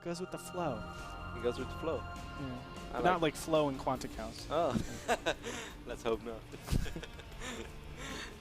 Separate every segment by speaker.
Speaker 1: goes with the flow.
Speaker 2: He goes with the flow.
Speaker 1: Yeah. Not like flow in Quantic House.
Speaker 2: Oh, let's hope not.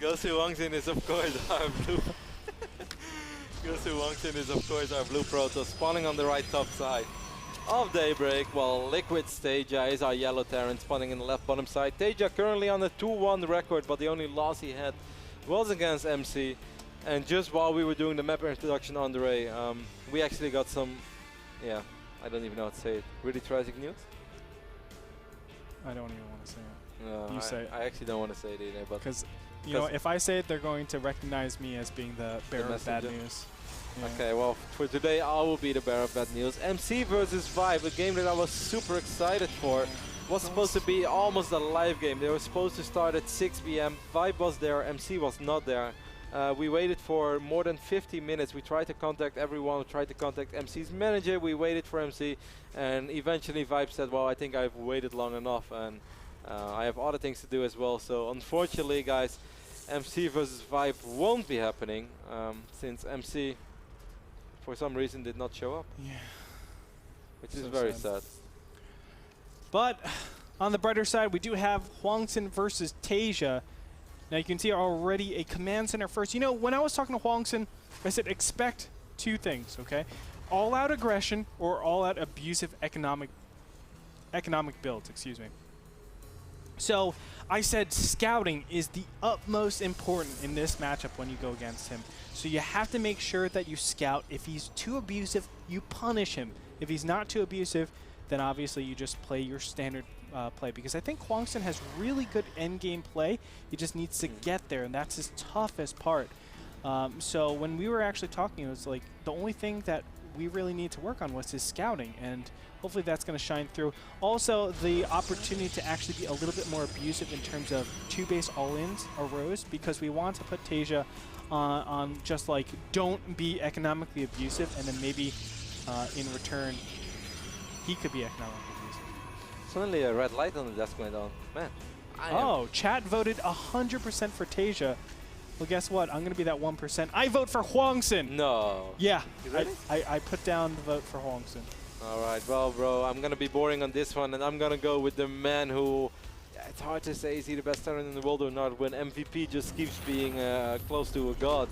Speaker 2: HwangSin is of course our blue. HwangSin is of course our blue Protoss, spawning on the right top side of Daybreak, while Liquid's TaeJa is our yellow Terran, spawning in the left bottom side. TaeJa currently on a 2-1 record, but the only loss he had was against MC. And just while we were doing the map introduction, Andre, we actually got some, I don't even know how to say it, really tragic news.
Speaker 1: I don't even want to say it.
Speaker 2: No,
Speaker 1: You say it.
Speaker 2: I actually don't want to say it either, but
Speaker 1: because you know, if I say it, they're going to recognize me as being the bearer of bad news. Yeah.
Speaker 2: Okay, well, for today, I will be the bearer of bad news. MC versus Vibe, a game that I was super excited for. Was supposed to be almost a live game. They were supposed to start at 6 p.m. Vibe was there, MC was not there. We waited for more than 50 minutes. We tried to contact everyone. We tried to contact MC's manager. We waited for MC, and eventually Vibe said, well, I think I've waited long enough, and I have other things to do as well. So unfortunately, guys, MC versus Vibe won't be happening, since MC, for some reason, did not show up. Yeah. Which is very sad.
Speaker 1: But on the brighter side, we do have HwangSin versus TaeJa. Now you can see already a command center first. You know, when I was talking to HwangSin, I said expect two things, okay? All-out aggression or all-out abusive economic builds, excuse me. So I said scouting is the utmost important in this matchup when you go against him. So you have to make sure that you scout. If he's too abusive, you punish him. If he's not too abusive, then obviously you just play your standard play, because I think HwangSin has really good endgame play. He just needs to get there, and that's his toughest part. So when we were actually talking, it was like the only thing that we really need to work on was his scouting, and hopefully that's going to shine through. Also, the opportunity to actually be a little bit more abusive in terms of 2-base all-ins arose, because we want to put TaeJa on just like, don't be economically abusive, and then maybe in return, he could be economically abusive.
Speaker 2: Suddenly a red light on the desk went on. Man.
Speaker 1: Chat voted 100% for TaeJa. Well, guess what? I'm going to be that 1%. I vote for HwangSin.
Speaker 2: No.
Speaker 1: Yeah. I put down the vote for HwangSin.
Speaker 2: All right. Well, bro, I'm going to be boring on this one, and I'm going to go with the man who, it's hard to say, is he the best talent in the world or not, when MVP just keeps being close to a god.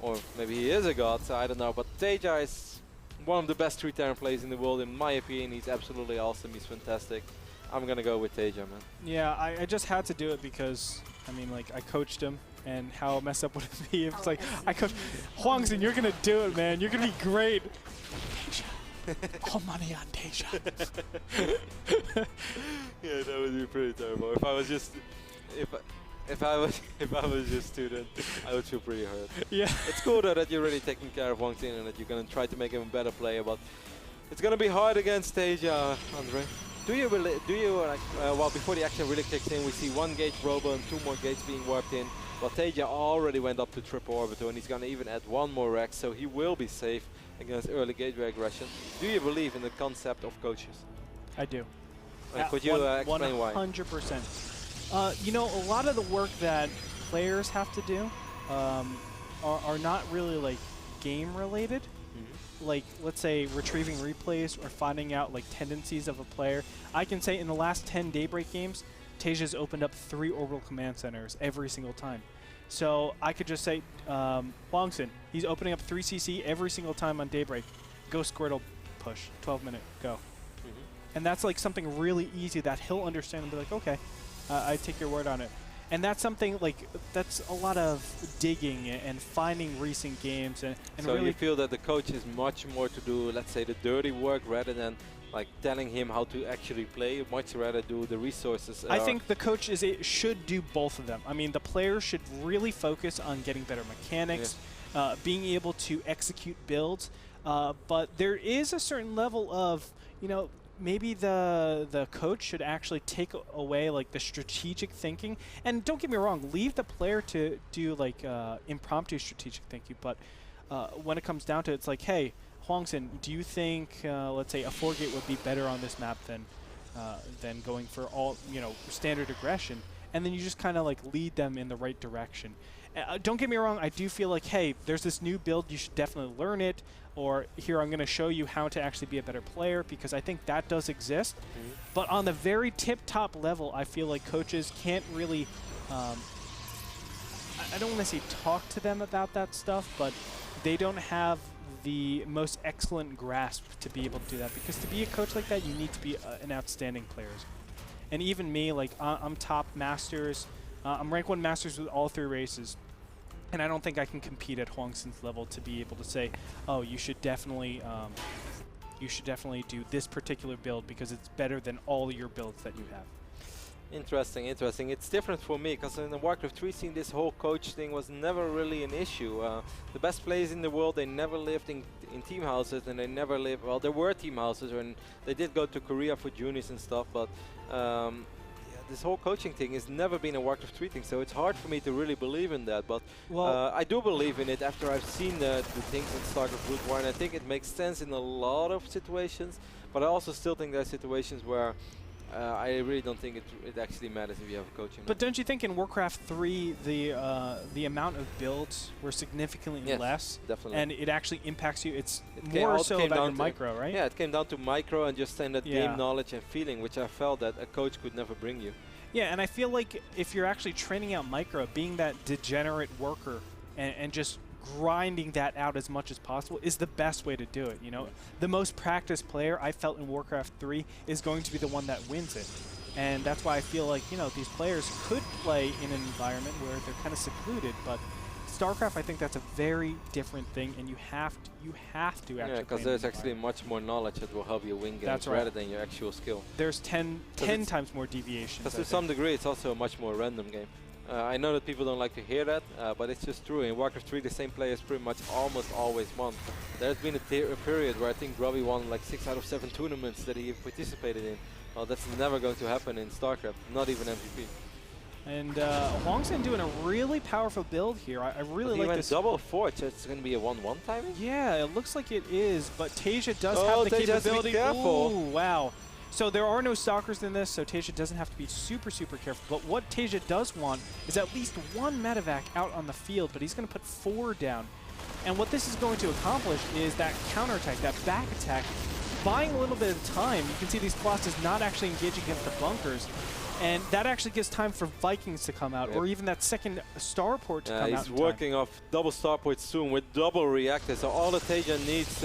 Speaker 2: Or maybe he is a god, so I don't know. But TaeJa is one of the best 3-Terran players in the world, in my opinion. He's absolutely awesome. He's fantastic. I'm going to go with TaeJa, man.
Speaker 1: Yeah, I just had to do it because, I mean, like, I coached him, and how messed up would it be if it's like, I coach HwangSin, you're going to do it, man. You're going to be great. TaeJa. All money on TaeJa.
Speaker 2: Yeah, that would be pretty terrible. If I was just, if I was just student, I would feel pretty hurt. Yeah. It's cool though that you're really taking care of HwangSin and that you're going to try to make him a better player, but it's going to be hard against TaeJa, Andre. Well, before the action really kicks in, we see 1 gauge Robo and 2 more gates being warped in. But TaeJa already went up to triple orbital, and he's going to even add 1 more Rex, so he will be safe against early gateway aggression. Do you believe in the concept of coaches?
Speaker 1: I do.
Speaker 2: Could you explain why?
Speaker 1: 100%. You know, a lot of the work that players have to do are not really like game related. Like, let's say retrieving replays or finding out like tendencies of a player. I can say in the last 10 Daybreak games, TaeJa's opened up 3 orbital command centers every single time. So I could just say, HwangSin, he's opening up 3 CC every single time on Daybreak. Go Squirtle push, 12-minute, go. And that's like something really easy that he'll understand and be like, okay, I take your word on it. And that's something like, that's a lot of digging and finding recent games. And
Speaker 2: so
Speaker 1: really
Speaker 2: you feel that the coach is much more to do, let's say, the dirty work rather than like telling him how to actually play, much rather do the resources.
Speaker 1: I think the coach should do both of them. I mean, the players should really focus on getting better mechanics, being able to execute builds. But there is a certain level of, you know, maybe the coach should actually take away like the strategic thinking. And don't get me wrong, leave the player to do like impromptu strategic thinking. But when it comes down to it, it's like, hey, HwangSin, do you think, let's say, a 4-gate would be better on this map than going for all, you know, standard aggression? And then you just kind of like lead them in the right direction. Don't get me wrong, I do feel like, hey, there's this new build, you should definitely learn it, or here I'm going to show you how to actually be a better player, because I think that does exist. But on the very tip-top level, I feel like coaches can't really, I don't want to say talk to them about that stuff, but they don't have the most excellent grasp to be able to do that, because to be a coach like that, you need to be an outstanding player. And even me, like, I'm top Masters, I'm rank 1 Masters with all 3 races, and I don't think I can compete at HwangSin's level to be able to say, oh, you should definitely do this particular build because it's better than all your builds that you have.
Speaker 2: Interesting, interesting. It's different for me because in the Warcraft 3 scene, this whole coach thing was never really an issue. The best players in the world, they never lived in team houses, and they never lived, well, there were team houses, and they did go to Korea for juniors and stuff, but yeah, this whole coaching thing has never been a Warcraft 3 thing, so it's hard for me to really believe in that. But well, I do believe in it after I've seen the things in StarCraft Brood War, and I think it makes sense in a lot of situations, but I also still think there are situations where I really don't think it actually matters if you have a coaching.
Speaker 1: But don't you think in Warcraft 3 the amount of builds were significantly less?
Speaker 2: Definitely.
Speaker 1: And it actually impacts you. It's more so about your micro, right?
Speaker 2: Yeah, it came down to micro and just standard game knowledge and feeling, which I felt that a coach could never bring you.
Speaker 1: Yeah, and I feel like if you're actually training out micro, being that degenerate worker and just grinding that out as much as possible is the best way to do it, you know? The most practiced player I felt in Warcraft 3 is going to be the one that wins it. And that's why I feel like, you know, these players could play in an environment where they're kind of secluded, but StarCraft, I think that's a very different thing, and you have to actually.
Speaker 2: Yeah, because there's actually much more knowledge that will help you win games rather than your actual skill.
Speaker 1: There's 10 times more deviations.
Speaker 2: Because to some degree, it's also a much more random game. I know that people don't like to hear that, but it's just true. In Warcraft 3, the same players pretty much almost always won. There's been a period where I think Robbie won like 6 out of 7 tournaments that he participated in. Well, that's never going to happen in StarCraft, not even MVP.
Speaker 1: And HwangSin doing a really powerful build here. I really like this.
Speaker 2: Double Forge, it's going to be a 1-1 timing?
Speaker 1: Yeah, it looks like it is, but TaeJa does have the capability.
Speaker 2: Has to be careful.
Speaker 1: Ooh, wow. So there are no stalkers in this, so TaeJa doesn't have to be super, super careful. But what TaeJa does want is at least 1 medevac out on the field, but he's going to put 4 down. And what this is going to accomplish is that counterattack, that back attack, buying a little bit of time. You can see these Colossus not actually engaging against the bunkers. And that actually gives time for Vikings to come out, or even that second starport to come out.
Speaker 2: He's working off double starport soon with double reactors. So all that TaeJa needs,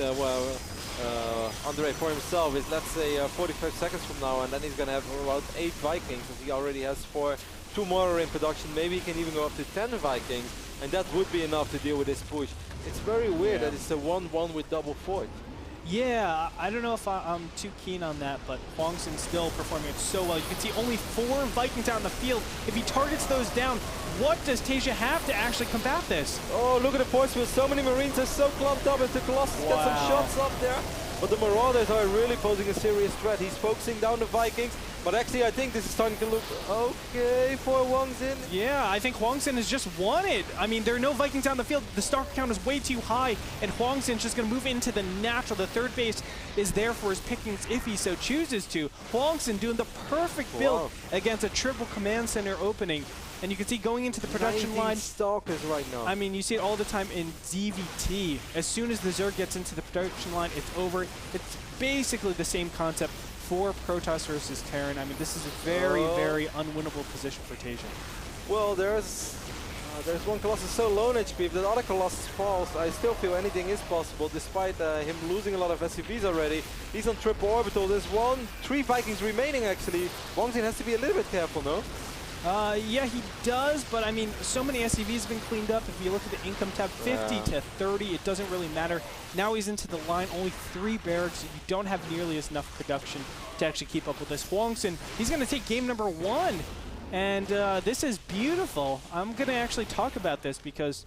Speaker 2: Andre, for himself is, let's say, 45 seconds from now, and then he's going to have about 8 Vikings, as he already has 4. 2 more are in production. Maybe he can even go up to 10 Vikings, and that would be enough to deal with this push. It's very weird that it's a 1-1 with double fort.
Speaker 1: Yeah, I don't know if I'm too keen on that, but HwangSin still performing it so well. You can see only 4 Vikings out in the field. If he targets those down, what does TaeJa have to actually combat this?
Speaker 2: Oh, look at the force field. So many Marines are so clumped up as the Colossus get some shots up there. But the Marauders are really posing a serious threat. He's focusing down the Vikings. But actually, I think this is starting to look okay for HwangSin.
Speaker 1: Yeah, I think HwangSin has just won it. I mean, there are no Vikings down the field. The stalker count is way too high, and HwangSin's just going to move into the natural. The third base is there for his pickings if he so chooses to. HwangSin doing the perfect build against a triple command center opening. And you can see going into the production line.
Speaker 2: Stalkers right now.
Speaker 1: I mean, you see it all the time in DVT. As soon as the Zerg gets into the production line, it's over. It's basically the same concept for Protoss versus Terran. I mean, this is a very, very unwinnable position for TaeJa.
Speaker 2: Well, there's one Colossus so low on HP. If the other Colossus falls, I still feel anything is possible, despite him losing a lot of SCVs already. He's on triple orbital. There's 3 Vikings remaining, actually. HwangSin has to be a little bit careful, no?
Speaker 1: Yeah, he does, but I mean, so many SCVs have been cleaned up. If you look at the income tab, 50 to 30, it doesn't really matter. Now he's into the line, only 3 barracks. You don't have nearly enough production to actually keep up with this. HwangSin, he's going to take game number 1, and this is beautiful. I'm going to actually talk about this because,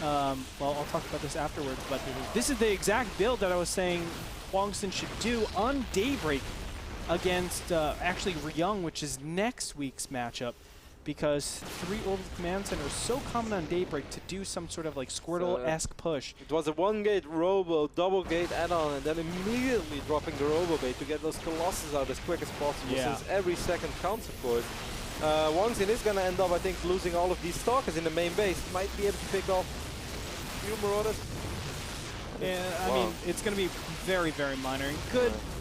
Speaker 1: well, I'll talk about this afterwards, but this is the exact build that I was saying HwangSin should do on Daybreak against actually Ryung, which is next week's matchup. Because 3 orbital command centers are so common on Daybreak to do some sort of like Squirtle-esque push.
Speaker 2: It was a 1-gate robo, double-gate add-on, and then immediately dropping the robo bait to get those Colossus out as quick as possible, since every second counts, of course. HwangSin is going to end up, I think, losing all of these stalkers in the main base. Might be able to pick off a few marauders.
Speaker 1: Yeah, I mean, it's going to be very, very minor. And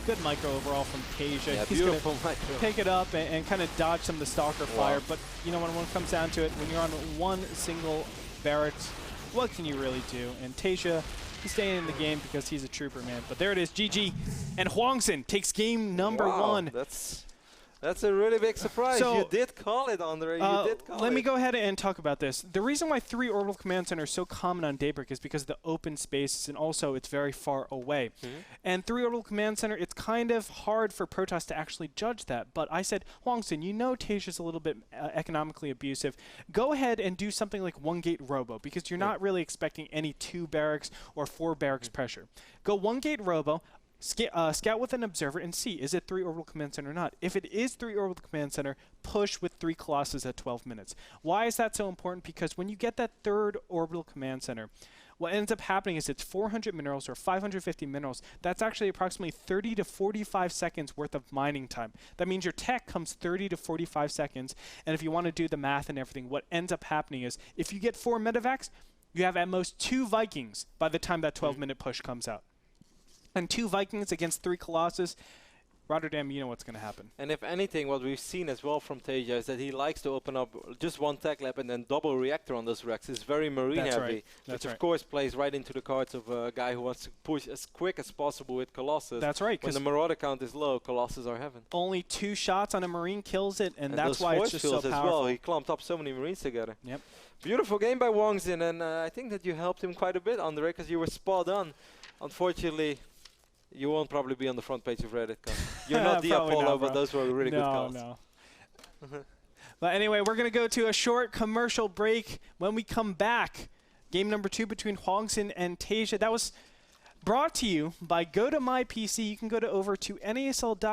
Speaker 1: good micro overall from TaeJa.
Speaker 2: Yeah,
Speaker 1: He's
Speaker 2: beautiful micro.
Speaker 1: Pick it up and kind of dodge some of the stalker fire. But, you know, when it comes down to it, when you're on one single barracks, what can you really do? And TaeJa, he's staying in the game because he's a trooper, man. But there it is, GG. And HwangSin takes game number one.
Speaker 2: That's a really big surprise.
Speaker 1: So,
Speaker 2: you did call it, Andre. You did call it.
Speaker 1: Let me go ahead and talk about this. The reason why 3 orbital command centers are so common on Daybreak is because of the open spaces, and also it's very far away. And 3 orbital command center, it's kind of hard for Protoss to actually judge that. But I said, HwangSin, you know TaeJa's a little bit economically abusive. Go ahead and do something like 1 gate robo, because you're not really expecting any 2 barracks or 4 barracks pressure. Go 1 gate robo. Scout with an observer and see, is it 3 orbital command center or not? If it is 3 orbital command center, push with 3 Colossus at 12 minutes. Why is that so important? Because when you get that 3rd orbital command center, what ends up happening is it's 400 minerals or 550 minerals. That's actually approximately 30 to 45 seconds worth of mining time. That means your tech comes 30 to 45 seconds. And if you want to do the math and everything, what ends up happening is if you get 4 medevacs, you have at most 2 Vikings by the time that 12-minute push comes out. And 2 Vikings against 3 Colossus, Rotterdam, you know what's going to happen.
Speaker 2: And if anything, what we've seen as well from TaeJa is that he likes to open up just 1 tech lab and then double reactor on those racks. It's very marine heavy,
Speaker 1: right.
Speaker 2: which of course plays right into the cards of a guy who wants to push as quick as possible with Colossus.
Speaker 1: That's right.
Speaker 2: When the Marauder count is low, Colossus are heaven.
Speaker 1: Only 2 shots on a Marine kills it, and that's why it's just so powerful.
Speaker 2: As well. He clumped up so many Marines together.
Speaker 1: Yep.
Speaker 2: Beautiful game by HwangSin, and I think that you helped him quite a bit, Andre, because you were spot on. Unfortunately, you won't probably be on the front page of Reddit. You're not the Apollo, but those were really good calls.
Speaker 1: No. But anyway, we're going to go to a short commercial break. When we come back, game number 2 between HwangSin and TaeJa. That was brought to you by Go to My PC. You can go over to nasl.tv/go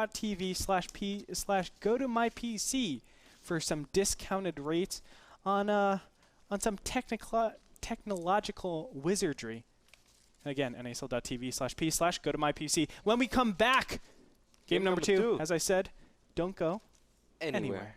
Speaker 1: to my PC for some discounted rates on some technological wizardry. Again, nasl.tv/p/go to my PC. When we come back, game number 2, as I said, don't go anywhere.